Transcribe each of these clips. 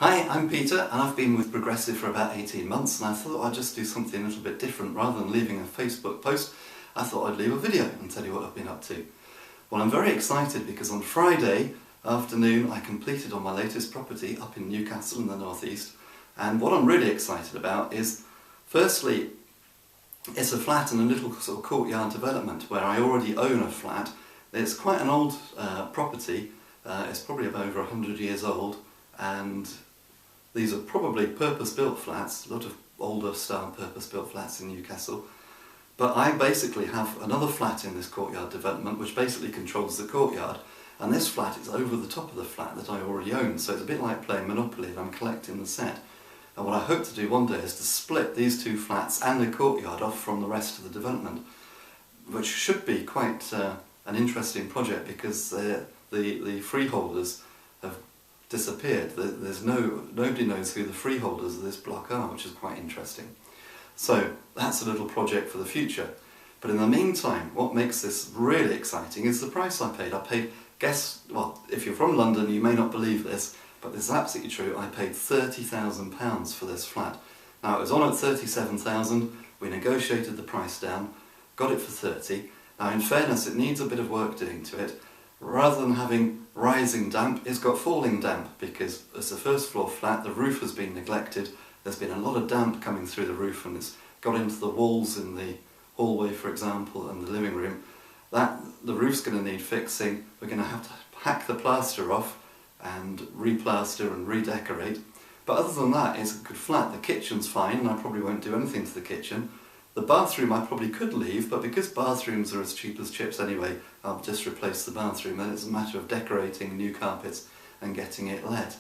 Hi, I'm Peter and I've been with Progressive for about 18 months and I thought I'd just do something a little bit different. Rather than leaving a Facebook post, I thought I'd leave a video and tell you what I've been up to. Well, I'm very excited because on Friday afternoon I completed on my latest property up in Newcastle in the northeast, and what I'm really excited about is, firstly, it's a flat in a little sort of courtyard development where I already own a flat. It's quite an old property, it's probably about over 100 years old, and these are probably purpose-built flats, a lot of older style purpose-built flats in Newcastle. But I basically have another flat in this courtyard development which basically controls the courtyard, and this flat is over the top of the flat that I already own, so it's a bit like playing Monopoly and I'm collecting the set. And what I hope to do one day is to split these two flats and the courtyard off from the rest of the development, which should be quite an interesting project because the freeholders have disappeared. Nobody knows who the freeholders of this block are, which is quite interesting. So that's a little project for the future. But in the meantime, what makes this really exciting is the price I paid. Well, if you're from London you may not believe this, but this is absolutely true. I paid £30,000 for this flat. Now it was on at 37,000, we negotiated the price down, got it for 30. Now in fairness it needs a bit of work doing to it. Rather than having rising damp, it's got falling damp because it's a first floor flat, the roof has been neglected, there's been a lot of damp coming through the roof and it's got into the walls in the hallway, for example, and the living room. The roof's going to need fixing. We're going to have to hack the plaster off and replaster and redecorate. But other than that, it's a good flat. The kitchen's fine and I probably won't do anything to the kitchen. The bathroom I probably could leave, but because bathrooms are as cheap as chips anyway, I'll just replace the bathroom, and it's a matter of decorating new carpets and getting it let.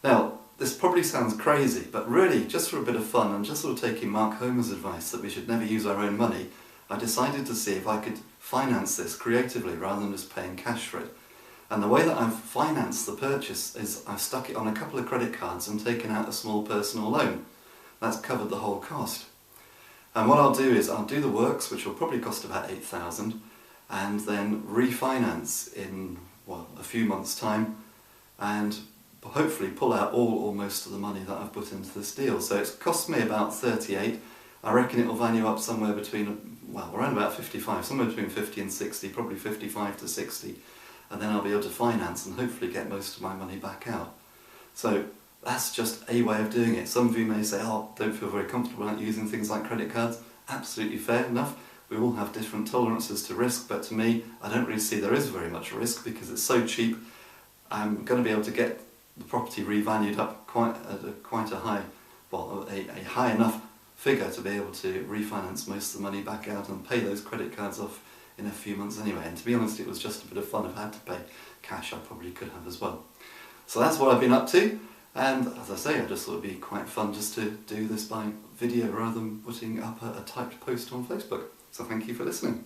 Now, this probably sounds crazy, but really, just for a bit of fun and just sort of taking Mark Homer's advice that we should never use our own money, I decided to see if I could finance this creatively rather than just paying cash for it. And the way that I've financed the purchase is I've stuck it on a couple of credit cards and taken out a small personal loan. That's covered the whole cost. And what I'll do is I'll do the works, which will probably cost about £8,000, and then refinance in, well, a few months' time, and hopefully pull out all or most of the money that I've put into this deal. So it's cost me about 38. I reckon it will value up somewhere between, well, around about 55, somewhere between 50 and 60, probably 55 to 60, and then I'll be able to finance and hopefully get most of my money back out. So that's just a way of doing it. Some of you may say, oh, don't feel very comfortable about using things like credit cards. Absolutely fair enough. We all have different tolerances to risk, but to me, I don't really see there is very much risk because it's so cheap. I'm going to be able to get the property revalued up quite a high, well, a high enough figure to be able to refinance most of the money back out and pay those credit cards off in a few months anyway. And to be honest, it was just a bit of fun. If I had to pay cash, I probably could have as well. So that's what I've been up to. And as I say, I just thought it would be quite fun just to do this by video rather than putting up a typed post on Facebook. So thank you for listening.